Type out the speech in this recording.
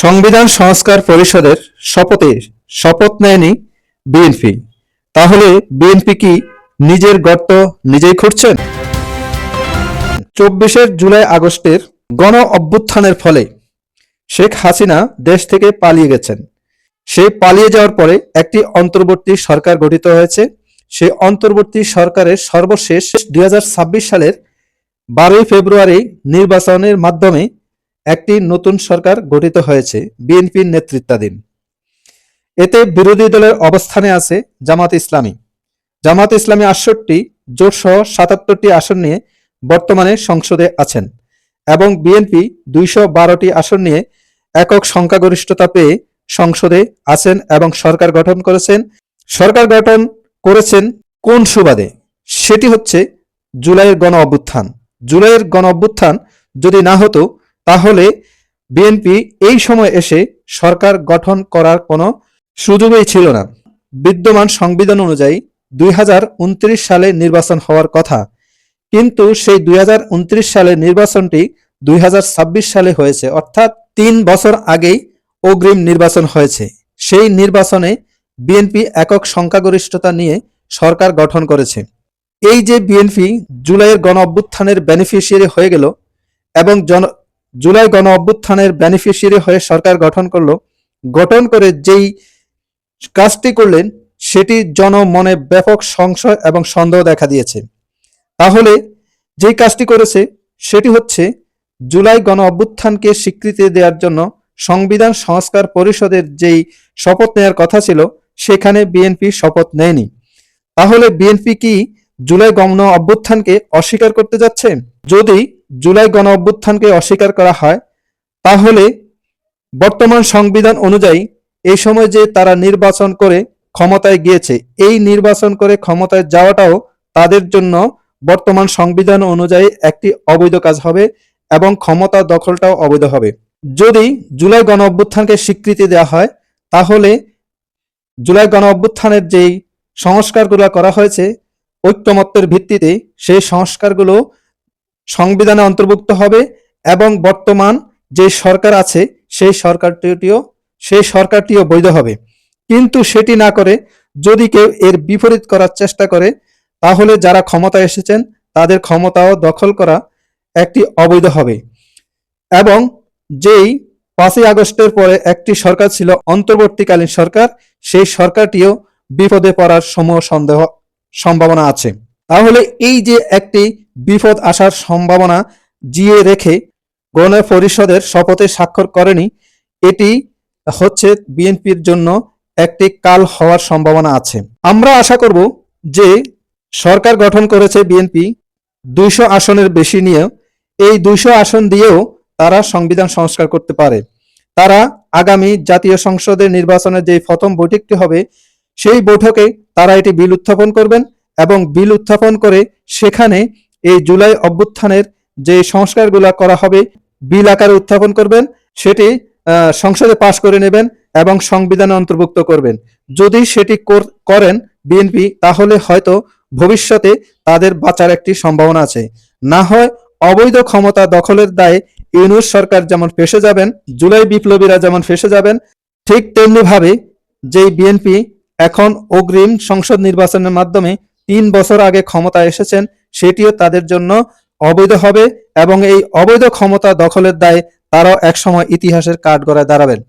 সংবিধান সংস্কার পরিষদের শপথ নেয়নি বিএনপি। তাহলে বিএনপি কি নিজের গর্ত নিজেই খুঁড়ছেন? 24 জুলাই আগস্টের গণ অভ্যুত্থানের ফলে শেখ হাসিনা দেশ থেকে পালিয়ে গেছেন। সেই পালিয়ে যাওয়ার পরে একটি অন্তর্বর্তী সরকার গঠিত হয়েছে। সেই অন্তর্বর্তী সরকারের সর্বশেষ 2026 সালের 12 ফেব্রুয়ারি নির্বাচনের মাধ্যমে একটি নতুন সরকার গঠিত হয়েছে বিএনপির নেতৃত্বাধীন। এতে বিরোধী দলের অবস্থানে আছে জামাত ইসলামী। জামাত ইসলামী 68 জোটসহ 77টি আসন নিয়ে বর্তমানে সংসদে আছেন এবং বিএনপি 212টি আসন নিয়ে একক সংখ্যাগরিষ্ঠতা পেয়ে সংসদে আছেন এবং সরকার গঠন করেছেন কোন সুবাদে? সেটি হচ্ছে জুলাইয়ের গণ অভ্যুত্থান। জুলাইয়ের গণ অভ্যুত্থান যদি না হতো তাহলে বিএনপি এই সময় এসে সরকার গঠন করার কোনো সুযোগই ছিল না। বিদ্যমান সংবিধান অনুযায়ী 2029 সালে নির্বাচন হওয়ার কথা, কিন্তু সেই 2029 সালের নির্বাচনটি 2026 সালে হয়েছে, অর্থাৎ 3 বছর আগেই অগ্রিম নির্বাচন হয়েছে। সেই নির্বাচনে বিএনপি একক সংখ্যাগরিষ্ঠতা নিয়ে সরকার গঠন করেছে। এই যে বিএনপি জুলাইয়ের গণ অভ্যুত্থানের বেনিফিশিয়ারি হয়ে গেল এবং জুলাই গণ অভ্যুত্থানের বেনিফিশিয়ারি হয়ে সরকার গঠন করে যেই কাজটি করলেন সেটি জনমনে ব্যাপক সংশয় এবং সন্দেহ দেখা দিয়েছে। তাহলে যেই কাজটি করেছে সেটি হচ্ছে জুলাই গণ অভ্যুত্থানকে স্বীকৃতি দেওয়ার জন্য সংবিধান সংস্কার পরিষদের যেই শপথ নেওয়ার কথা ছিল সেখানে বিএনপি শপথ নেয়নি। তাহলে বিএনপি কি জুলাই গণ অভ্যুত্থানকে অস্বীকার করতে যাচ্ছে? যদি জুলাই গণ অভ্যুত্থানকে অস্বীকার করা হয় তাহলে বর্তমান সংবিধান অনুযায়ী এই সময় যে তারা নির্বাচন করে ক্ষমতায় গিয়েছে, এই নির্বাচন করে ক্ষমতায় যাওয়াটাও তাদের জন্য বর্তমান সংবিধান অনুযায়ী একটি অবৈধ কাজ হবে এবং ক্ষমতা দখলটাও অবৈধ হবে। যদি জুলাই গণ অভ্যুত্থানকে স্বীকৃতি দেওয়া হয় তাহলে জুলাই গণ অভ্যুত্থানের যেই সংস্কারগুলো করা হয়েছে ঐক্যমত্যের ভিত্তিতে সেই সংস্কারগুলো সংবিধানে অন্তর্ভুক্ত হবে এবং বর্তমান যে সরকার আছে সেই সরকারটিও বৈধ হবে। কিন্তু সেটি না করে যদি কেউ এর বিপরীত করার চেষ্টা করে তাহলে যারা ক্ষমতায় এসেছেন তাদের ক্ষমতাও দখল করা একটি অবৈধ হবে। এবং যেই 5 আগস্টের পরে একটি সরকার ছিল অন্তর্বর্তীকালীন সরকার, সেই সরকারটিও বিপদে পড়ার সম্ভাবনা আছে। তাহলে এই যে একটি বিপদ আসার সম্ভাবনা জিয়ে রেখে গণ পরিষদের শপথে স্বাক্ষর করেনি, এটি হচ্ছে বিএনপির জন্য একটি কাল হওয়ার সম্ভাবনা আছে। আমরা আশা করব যে সরকার গঠন করেছে বিএনপি 200 আসনের বেশি নিয়ে, এই 200 আসন দিয়েও তারা সংবিধান সংস্কার করতে পারে। তারা আগামী জাতীয় সংসদের নির্বাচনের যে প্রথম বৈঠকটি হবে সেই বৈঠকে তারা এটি বিল উত্থাপন করবেন এবং বিল উত্থাপন করে সেখানে এই জুলাই অভ্যুত্থানের যে সংস্কারগুলো করা হবে বিল আকারে উত্থাপন করবেন, সেটি সংসদে পাশ করে নেবেন এবং সংবিধানে অন্তর্ভুক্ত করবেন। যদি সেটি করেন বিএনপি তাহলে হয়তো ভবিষ্যতে তাদের বাঁচার একটি সম্ভাবনা আছে। না হয় অবৈধ ক্ষমতা দখলের দায়ে ইউনূস সরকার যেমন ফেঁসে যাবেন, জুলাই বিপ্লবীরা যেমন ফেঁসে যাবেন, ঠিক তেমনি ভাবে যেই বিএনপি এখন অগ্রিম সংসদ নির্বাচনের মাধ্যমে 3 বছর আগে ক্ষমতায় এসেছেন সেটিও তাদের জন্য অবৈধ হবে এবং এই অবৈধ ক্ষমতা দখলের দায়ে তারাও একসময় ইতিহাসের কাঠগড়ায় দাঁড়াবেন।